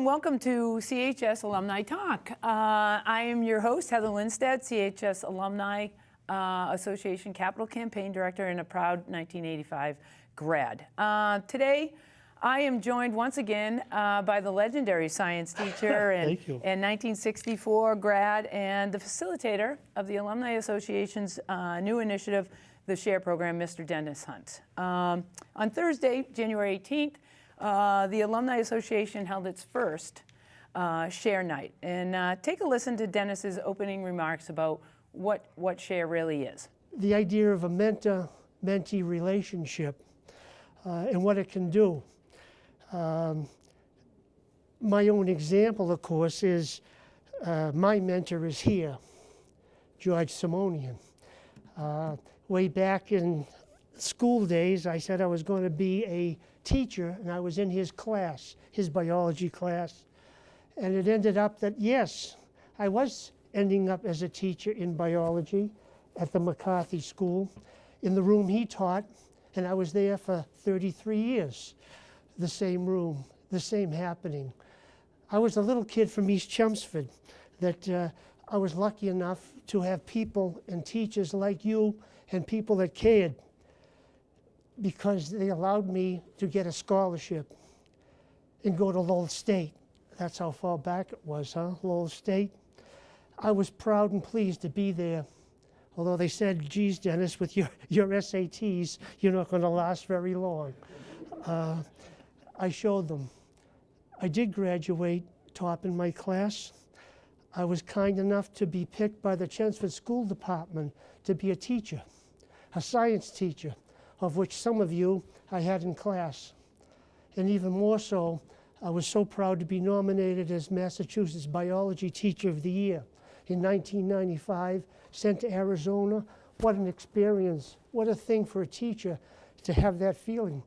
welcome to CHS Alumni Talk. I am your host, Heather Lindstedt, CHS Alumni Association Capital Campaign Director and a proud 1985 grad. Today, I am joined once again by the legendary science teacher and 1964 grad and the facilitator of the Alumni Association's new initiative, the SHARE program, Mr. Dennis Hunt. On Thursday, January 18th, the Alumni Association held its first SHARE night. And take a listen to Dennis's opening remarks about what SHARE really is. The idea of a mentor-mentee relationship and what it can do. My own example, of course, is my mentor is here, George Simonian. Way back in school days, I said I was going to be a teacher, and I was in his class, his biology class. And it ended up that, yes, I was ending up as a teacher in biology at the McCarthy School, in the room he taught, and I was there for 33 years. The same room, the same happening. I was a little kid from East Chelmsford that I was lucky enough to have people and teachers like you and people that cared, because they allowed me to get a scholarship and go to Lowell State. That's how far back it was, huh? Lowell State. I was proud and pleased to be there. Although they said, geez, Dennis, with your SATs, you're not going to last very long. I showed them. I did graduate top in my class. I was kind enough to be picked by the Chelmsford School Department to be a teacher, a science teacher, of which some of you I had in class. And even more so, I was so proud to be nominated as Massachusetts Biology Teacher of the Year in 1995, sent to Arizona. What an experience, what a thing for a teacher to have that feeling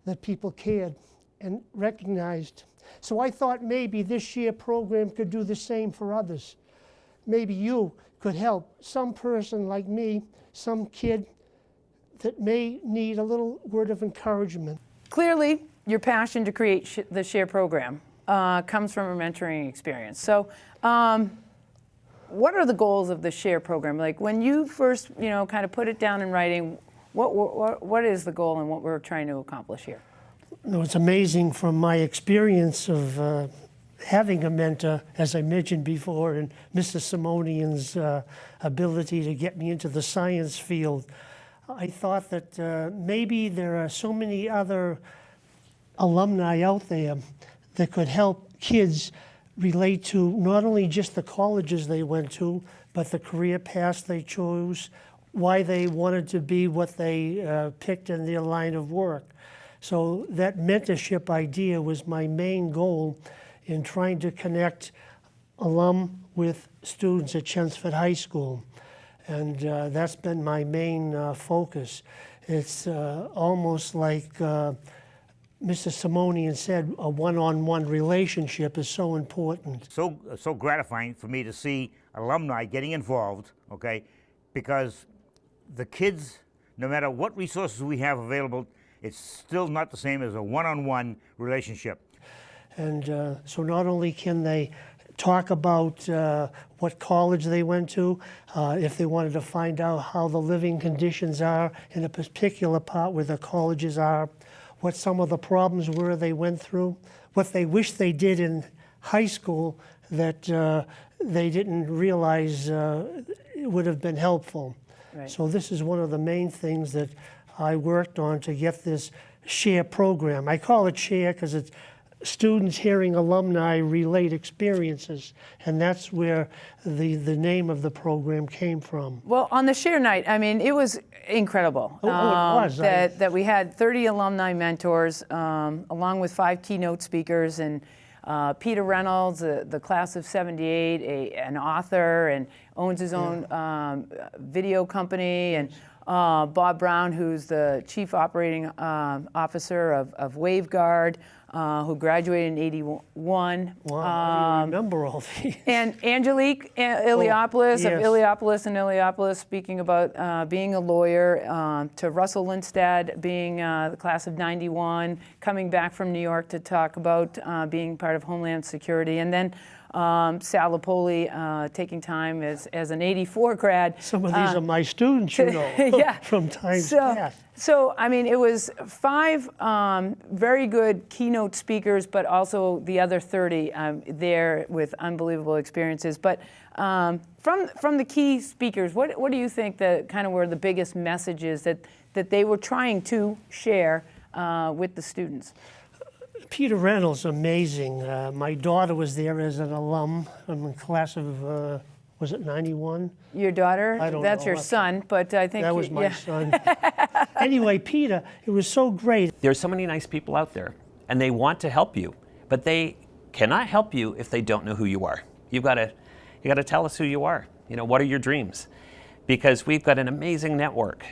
that people cared and recognized. So I thought maybe this SHARE program could do the same for others. Maybe you could help some person like me, some kid that may need a little word of encouragement. Clearly, your passion to create the SHARE program comes from a mentoring experience. So what are the goals of the SHARE program? Like when you first, kind of put it down in writing, what is the goal and what we're trying to accomplish here? No, it's amazing from my experience of having a mentor, as I mentioned before, and Mr. Simonian's ability to get me into the science field. I thought that maybe there are so many other alumni out there that could help kids relate to not only just the colleges they went to, but the career paths they chose, why they wanted to be what they picked in their line of work. So that mentorship idea was my main goal in trying to connect alum with students at Chelmsford High School. And that's been my main focus. It's almost like Mr. Simonian said, a one-on-one relationship is so important. So gratifying for me to see alumni getting involved, okay? Because the kids, no matter what resources we have available, it's still not the same as a one-on-one relationship. And so not only can they talk about what college they went to, if they wanted to find out how the living conditions are in a particular part where the colleges are, what some of the problems were they went through, what they wish they did in high school that they didn't realize would have been helpful. Right. So this is one of the main things that I worked on to get this SHARE program. I call it SHARE because it's students hearing alumni relate experiences, and that's where the name of the program came from. Well, on the SHARE night, I mean, it was incredible. It was. That we had 30 alumni mentors, along with 5 keynote speakers, and Peter Reynolds, the class of '78, an author, and owns his own video company, and Bob Brown, who's the Chief Operating Officer of Waveguard, who graduated in '81. Wow, I don't remember all these. And Angelique Iliopoulos yes. of Iliopoulos and Iliopoulos, speaking about being a lawyer, to Russell Lindstad, being the class of '91, coming back from New York to talk about being part of Homeland Security, and then Sal Lipoli taking time as an '84 grad. Some of these are my students, you know, yeah. from times past. So, I mean, it was 5 very good keynote speakers, but also the other 30 there with unbelievable experiences. But from the key speakers, what do you think that kind of were the biggest messages that they were trying to share with the students? Peter Reynolds, amazing. My daughter was there as an alum. I'm in class of, was it 91? Your daughter? I don't That's know. your son, but I think That was my son. Anyway, Peter, it was so great. There's so many nice people out there, and they want to help you, but they cannot help you if they don't know who you are. You got to tell us who you are. You know, what are your dreams? Because we've got an amazing network.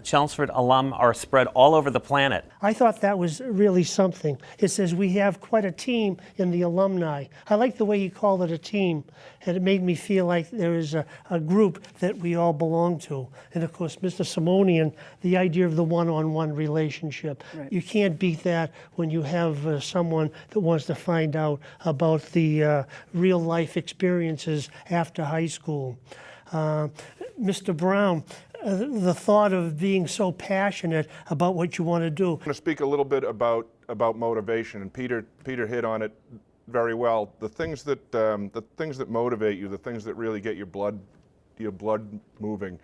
Chelmsford alum are spread all over the planet. I thought that was really something. It says we have quite a team in the alumni. I like the way he called it a team, and it made me feel like there is a group that we all belong to. And of course, Mr. Simonian, the idea of the one-on-one relationship. Right. You can't beat that when you have someone that wants to find out about the real-life experiences after high school. Mr. Brown, the thought of being so passionate about what you want to do. I'm going to speak a little bit about motivation, and Peter hit on it very well. The things that motivate you, the things that really get your blood moving,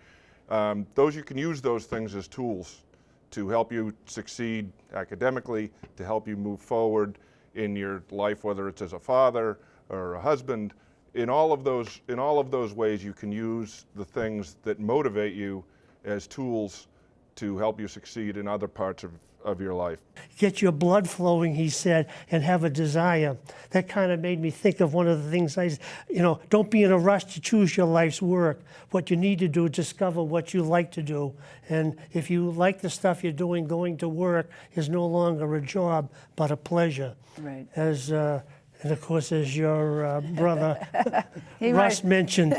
those you can use those things as tools to help you succeed academically, to help you move forward in your life, whether it's as a father or a husband. In all of those ways, you can use the things that motivate you as tools to help you succeed in other parts of your life. Get your blood flowing, he said, and have a desire. That kind of made me think of one of the things don't be in a rush to choose your life's work. What you need to do is discover what you like to do. And if you like the stuff you're doing, going to work is no longer a job, but a pleasure. Right. And of course, as your brother Russ mentioned,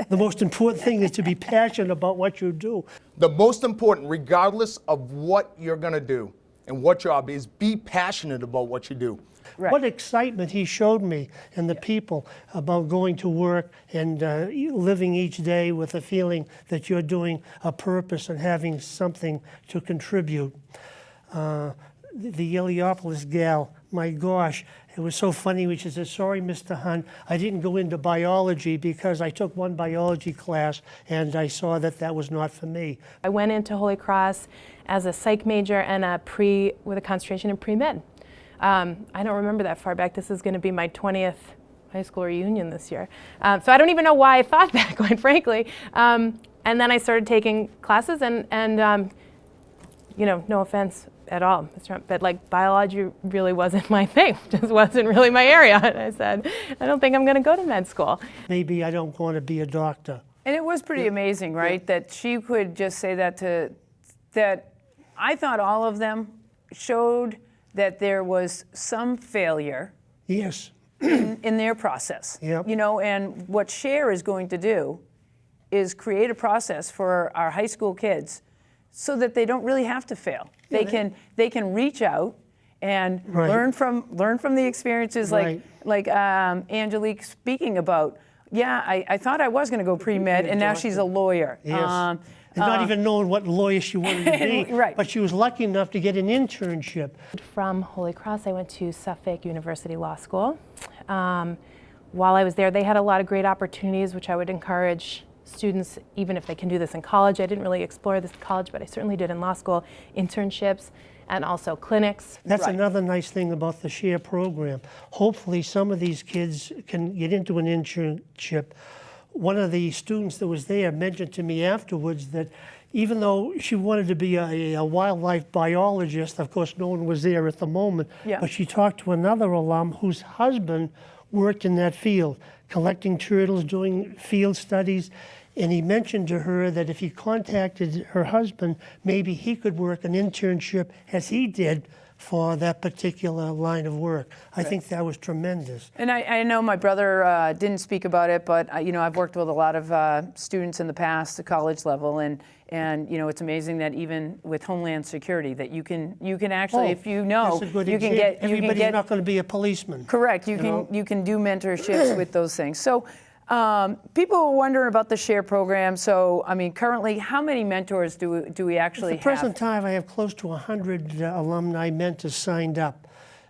the most important thing is to be passionate about what you do. The most important, regardless of what you're going to do and what job is, be passionate about what you do. Right. What excitement he showed me and the people about going to work and living each day with a feeling that you're doing a purpose and having something to contribute. The Iliopoulos gal, my gosh, it was so funny when she said, "Sorry, Mr. Hunt, I didn't go into biology because I took one biology class and I saw that was not for me." I went into Holy Cross as a psych major and with a concentration in pre-med. I don't remember that far back. This is going to be my 20th high school reunion this year. So I don't even know why I thought that, quite frankly. And then I started taking classes and no offense at all, Mr. Trump, but like biology really wasn't my thing, just wasn't really my area. And I said, I don't think I'm going to go to med school. Maybe I don't want to be a doctor. And it was pretty amazing, right? That she could just say that I thought all of them showed that there was some failure Yes. in their process. Yep. And what SHARE is going to do is create a process for our high school kids so that they don't really have to fail. They can reach out and Right. learn from the experiences Right. like Angelique speaking about. Yeah, I thought I was going to go pre-med, and now she's a lawyer. Yes. And not even knowing what lawyer she wanted to be. Right. But she was lucky enough to get an internship. From Holy Cross, I went to Suffolk University Law School. While I was there, they had a lot of great opportunities, which I would encourage students, even if they can do this in college. I didn't really explore this in college, but I certainly did in law school, internships and also clinics. That's Right. another nice thing about the SHARE program. Hopefully some of these kids can get into an internship. One of the students that was there mentioned to me afterwards that even though she wanted to be a wildlife biologist, of course no one was there at the moment, Yeah. but she talked to another alum whose husband worked in that field, collecting turtles, doing field studies, And he mentioned to her that if he contacted her husband, maybe he could work an internship as he did for that particular line of work. I think that was tremendous. And I know my brother didn't speak about it, but I've worked with a lot of students in the past, the college level, and it's amazing that even with Homeland Security, that you can actually, if you know, that's a good you can example. get Everybody's not going to be a policeman. correct. You can do mentorships with those things. So. People are wondering about the SHARE program. So, I mean, currently, how many mentors do we actually At the present have? time, I have close to 100 alumni mentors signed up.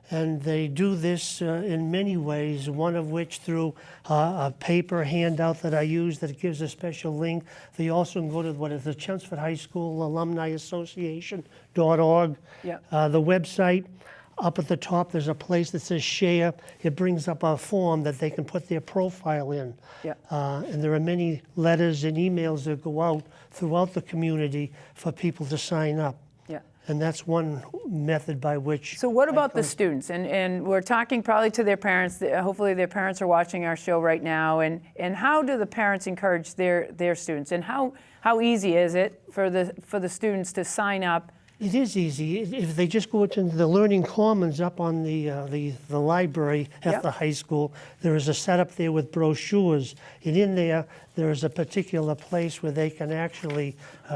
And they do this in many ways, one of which through a paper handout that I use that gives a special link. They also can go to what is the Chelmsford High School Alumni Association.org. Yep. The website. Up at the top, there's a place that says share. It brings up a form that they can put their profile in. Yeah. And there are many letters and emails that go out throughout the community for people to sign up. Yeah. And that's one method by which. So what about the students? And we're talking probably to their parents. Hopefully their parents are watching our show right now. And how do the parents encourage their students? And how easy is it for the students to sign up? It is easy. If they just go into the Learning Commons up on the library at Yep. the high school, there is a setup there with brochures. And in there is a particular place where they can actually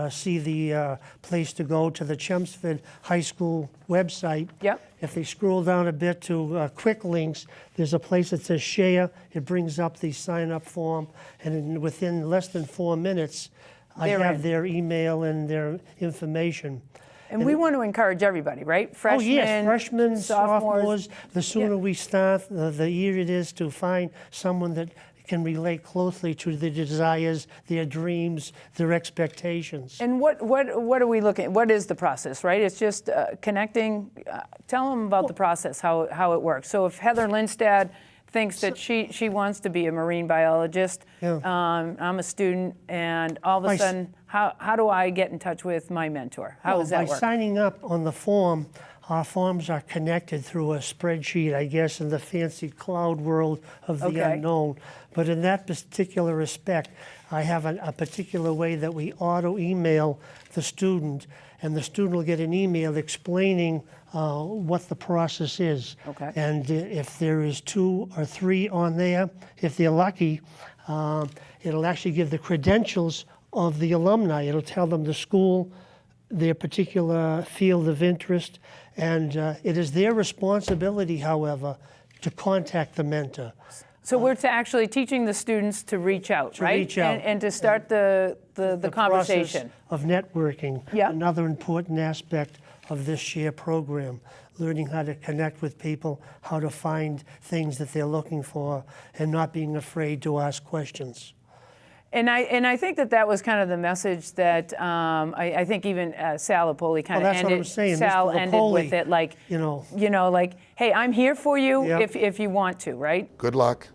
see the place to go to the Chelmsford High School website. Yep. If they scroll down a bit to quick links, there's a place that says share. It brings up the sign-up form. And within less than 4 minutes, I They're have in. their email and their information. And we want to encourage everybody, right? Freshmen, Oh, yes, freshmen, sophomores. The sooner Yeah. we start, the easier it is to find someone that can relate closely to their desires, their dreams, their expectations. And what are we looking at? What is the process, right? It's just connecting. Tell them about the process, how it works. So if Heather Lindstad thinks that she wants to be a marine biologist, Yeah. I'm a student, and all of a sudden, how do I get in touch with my mentor? How does that By work? signing up on the form, our forms are connected through a spreadsheet, I guess, in the fancy cloud world of the Okay. unknown. But in that particular respect, I have a particular way that we auto-email the student, and the student will get an email explaining what the process is. Okay. And if there is 2 or 3 on there, if they're lucky, it'll actually give the credentials of the alumni. It'll tell them the school, their particular field of interest, and it is their responsibility, however, to contact the mentor. So we're actually teaching the students to reach out, right? reach out. And to start the conversation. Process of networking, Yeah. another important aspect of this SHARE program, learning how to connect with people, how to find things that they're looking for, and not being afraid to ask questions. And I think that was kind of the message that I think even Sal Lapoli kind of Well, that's ended. what I'm saying. Sal Mr. ended with Lapoli, it like, you know. like, hey, I'm here for you Yep. if you want to, right? Good luck.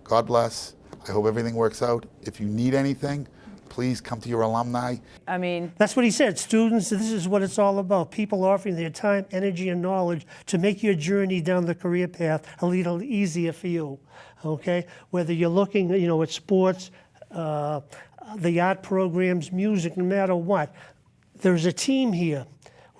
God bless. I hope everything works out. If you need anything, please come to your alumni. I mean, That's what he said. Students, this is what it's all about. People offering their time, energy, and knowledge to make your journey down the career path a little easier for you, okay? Whether you're looking, at sports, the art programs, music, no matter what. There's a team here.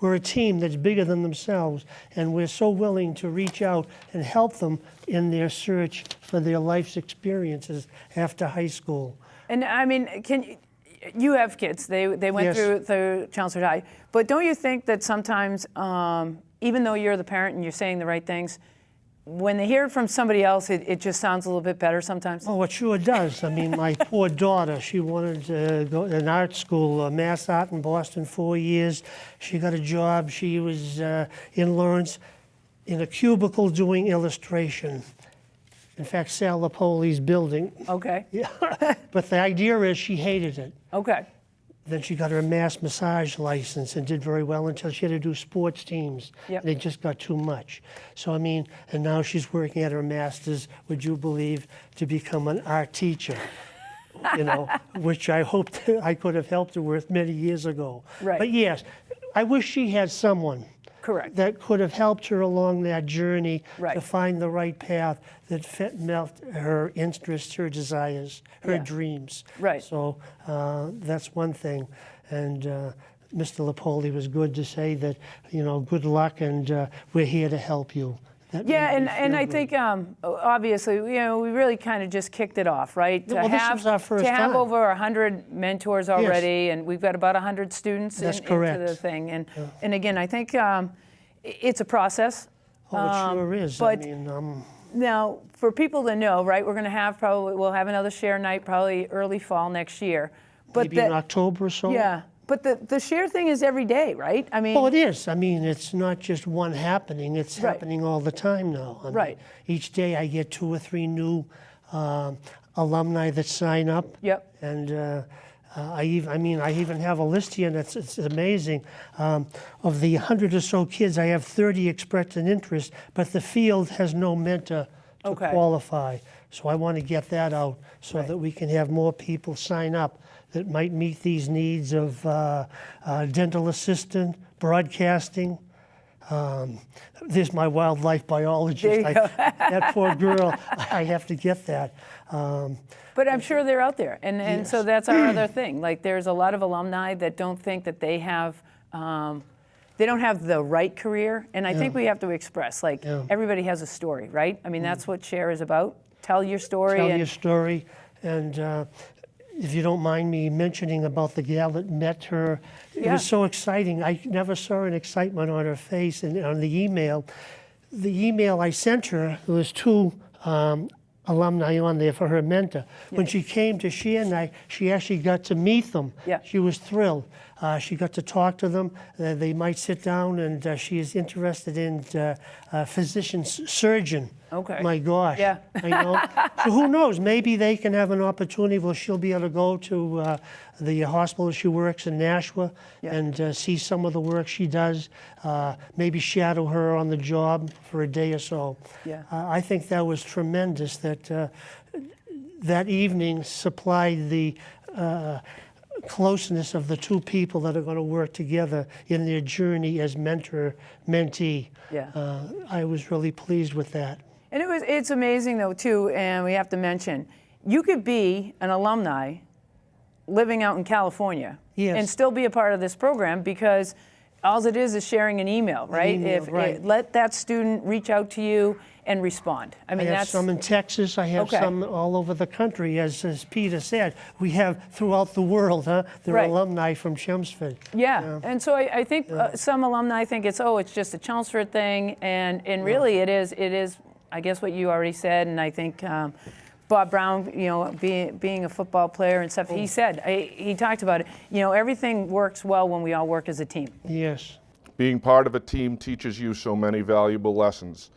We're a team that's bigger than themselves, and we're so willing to reach out and help them in their search for their life's experiences after high school. and I mean, you have kids? They went Yes. through Chelmsford High, but don't you think that sometimes, even though you're the parent and you're saying the right things, when they hear it from somebody else, it just sounds a little bit better sometimes? Oh, it sure does. I mean, my poor daughter, she wanted to go to an art school, Mass Art in Boston, 4 years. She got a job. She was in Lawrence in a cubicle doing illustration. In fact, Sal Lapoli's building. Okay. Yeah. But the idea is she hated it. Okay. Then she got her mass massage license and did very well until she had to do sports teams. Yep. And it just got too much. So, I mean, and now she's working at her master's, would you believe, to become an art teacher, which I hoped I could have helped her with many years ago. Right. But yes, I wish she had someone Correct. that could have helped her along that journey Right. to find the right path that met her interests, her desires, her Yeah. dreams. Right. So that's one thing. And Mr. Lapoli was good to say that, good luck, and we're here to help you. That Yeah, made me and feel I good. think obviously, we really kind of just kicked it off, right? Well, this was our first to have time. over 100 mentors already, and we've got about 100 students That's into correct. the thing. And again, I think it's a process. Oh, it sure is. but- I mean, Now, for people to know, right, we'll have another share night probably early fall next year. But maybe in October or so. yeah, but the share thing is every day, right? I mean, Oh, it is. I mean, it's not just one happening. It's Right. happening all the time now. I mean, Right. each day I get 2 or 3 new alumni that sign up. Yep. And I even have a list here, and it's amazing. Of the 100 or so kids, I have 30 expressed an interest, but the field has no mentor to Okay. qualify. So I want to get that out so that we can have more people sign up that might meet these needs of dental assistant, broadcasting. There's my wildlife biologist. There you go. That poor girl, I have to get that. But I'm sure they're out there, and so that's our other thing. Like, there's a lot of alumni that don't think that they have, they don't have the right career, and I think we have to express, like, Yeah. everybody has a story, right? I mean, that's what Share is about. Tell your story. Tell and, your story. And if you don't mind me mentioning about the gal that met her, it Yeah. was so exciting. I never saw an excitement on her face. And on the email I sent her, there was 2 alumni on there for her mentor. When she came to Share Night, she actually got to meet them. Yeah. She was thrilled. She got to talk to them. They might sit down, and she is interested in physician surgeon. Okay. My gosh. Yeah. I know. So who knows? Maybe they can have an opportunity where she'll be able to go to the hospital she works in Nashua and see some of the work she does. Maybe shadow her on the job for a day or so. Yeah. I think that was tremendous that that evening supplied the closeness of the 2 people that are going to work together in their journey as mentor-mentee. Yeah. I was really pleased with that. And it's amazing, though, too, and we have to mention, you could be an alumni living out in California Yes. and still be a part of this program, because all it is sharing an email, right? email, right. Let that student reach out to you and respond. I mean, I have that's some in Texas. I have Okay. some all over the country. As Peter said, we have throughout the world. There Right. are alumni from Chelmsford. Yeah, and so I think some alumni think it's just a Chelmsford thing, and really it is. I guess what you already said, and I think Bob Brown, being a football player and stuff, he said he talked about it. Everything works well when we all work as a team. Yes. Being part of a team teaches you so many valuable lessons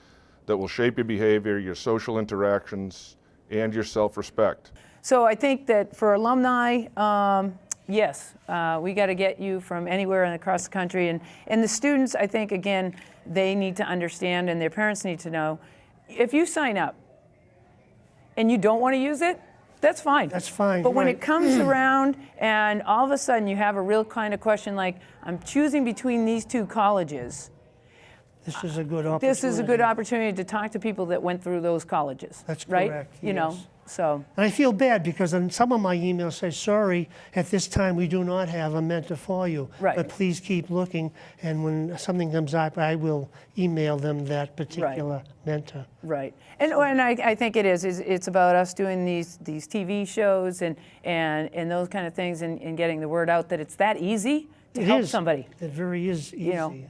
that will shape your behavior, your social interactions, and your self-respect. So I think that for alumni, yes, we got to get you from anywhere and across the country, and the students, I think, again, they need to understand, and their parents need to know, if you sign up and you don't want to use it, that's fine. That's fine, But when right. it comes around and all of a sudden you have a real kind of question like, I'm choosing between these 2 colleges, This is a good opportunity. this is a good opportunity to talk to people that went through those colleges. That's right? correct, You know, yes. so. And I feel bad because in some of my emails say, sorry, at this time we do not have a mentor for you. Right. But please keep looking, and when something comes up, I will email them that particular mentor. Right, and I think it's about us doing these TV shows and those kind of things and getting the word out that it's that easy to help somebody. It very is easy.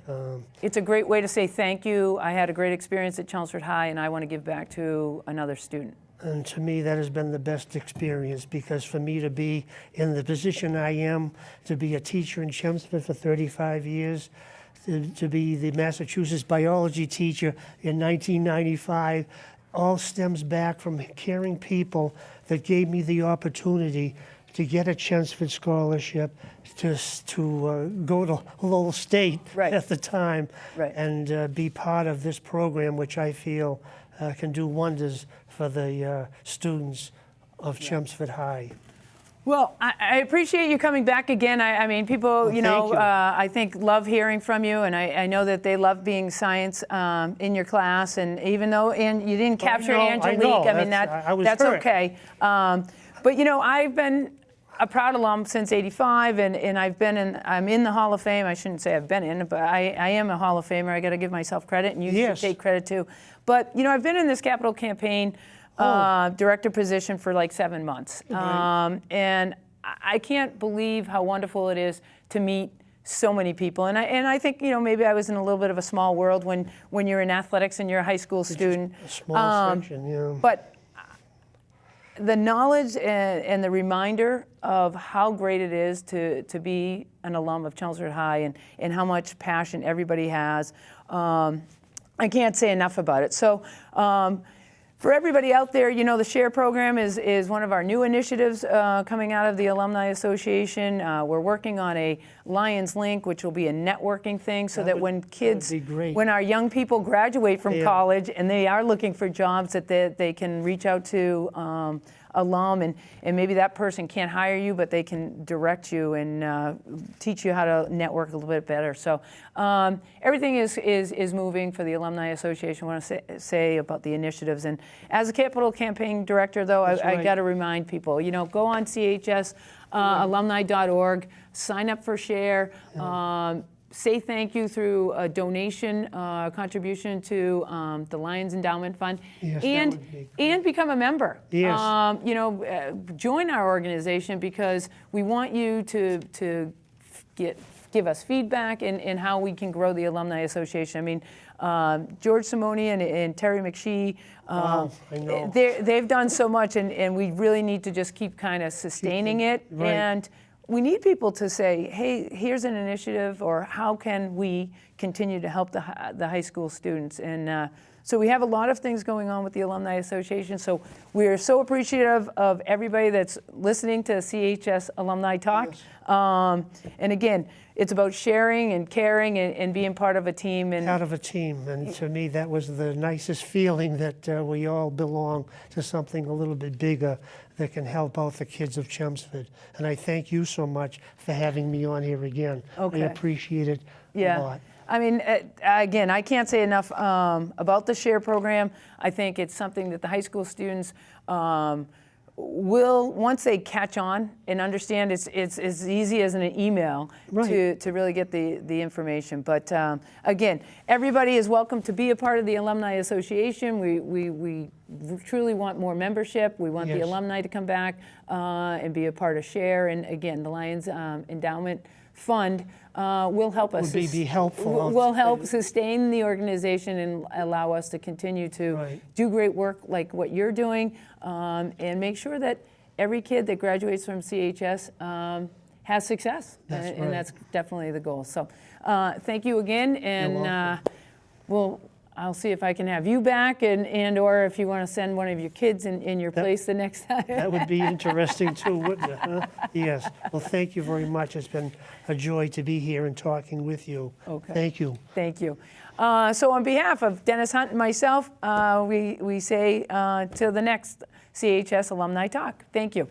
It's a great way to say thank you. I had a great experience at Chelmsford High, and I want to give back to another student. And to me, that has been the best experience, because for me to be in the position I am, to be a teacher in Chelmsford for 35 years, to be the Massachusetts biology teacher in 1995, all stems back from caring people that gave me the opportunity to get a Chelmsford scholarship, to go to Lowell State Right. at the time, Right. and be part of this program, which I feel can do wonders for the students of Chelmsford High. Well, I appreciate you coming back again. I mean, people, you know, thank you. I think love hearing from you, and I know that they love being science in your class. And even though you didn't capture know, I Angelique, know. I mean, I was that's hurt. okay. But you know, I've been a proud alum since '85, and I'm in the Hall of Fame. I shouldn't say I've been in, but I am a Hall of Famer. I got to give myself credit, and you should Yes. take credit too. But you know, I've been in this capital campaign director position for like 7 months, and I can't believe how wonderful it is to meet so many people. And I think, you know, maybe I was in a little bit of a small world when you're in athletics and you're a high school student. A small section, yeah. But the knowledge and the reminder of how great it is to be an alum of Chelmsford High and how much passion everybody has, I can't say enough about it. So for everybody out there, you know, the SHARE program is one of our new initiatives coming out of the Alumni Association. We're working on a Lions Link, which will be a networking thing so that when kids, be great. when our young people graduate from college and they are looking for jobs, that they can reach out to alum, and maybe that person can't hire you, but they can direct you and teach you how to network a little bit better. So everything is moving for the Alumni Association. I want to say about the initiatives. And as a capital campaign director, though, I right. got to remind people, you know, go on CHS alumni.org, sign up for SHARE. Say thank you through a donation contribution to the Lions Endowment Fund, Yes, that and would be and become a member. Yes. You know, join our organization because we want you to give us feedback and how we can grow the Alumni Association. I mean, George Simonian and Terry McShee, Wow, I know. they've done so much, and we really need to just keep kind of sustaining it. Right. And we need people to say, hey, here's an initiative, or how can we continue to help the high school students? And so we have a lot of things going on with the Alumni Association. So we are so appreciative of everybody that's listening to CHS Alumni Talk. And again, it's about sharing and caring and being part of a team. And Out of a team, and to me that was the nicest feeling, that we all belong to something a little bit bigger that can help out the kids of Chelmsford. And I thank you so much for having me on here again. Okay. I appreciate it a lot. I mean, again, I can't say enough about the SHARE program. I think it's something that the high school students will, once they catch on and understand, it's as easy as an email to really get the information. But again, everybody is welcome to be a part of the Alumni Association. We truly want more membership. We want the Yes. alumni to come back and be a part of SHARE. And again, the Lions Endowment Fund will help us. Would be helpful. Will help sustain the organization and allow us to continue to Right. do great work like what you're doing, and make sure that every kid that graduates from CHS has success. That's and right. that's definitely the goal. So thank you again, and I'll see if I can have you back, and or if you want to send one of your kids in your place the next time. That would be interesting too, wouldn't it? Huh? Yes. Well, thank you very much. It's been a joy to be here and talking with you. Okay. Thank you. Thank you. So on behalf of Dennis Hunt and myself, we say till the next CHS Alumni Talk. Thank you.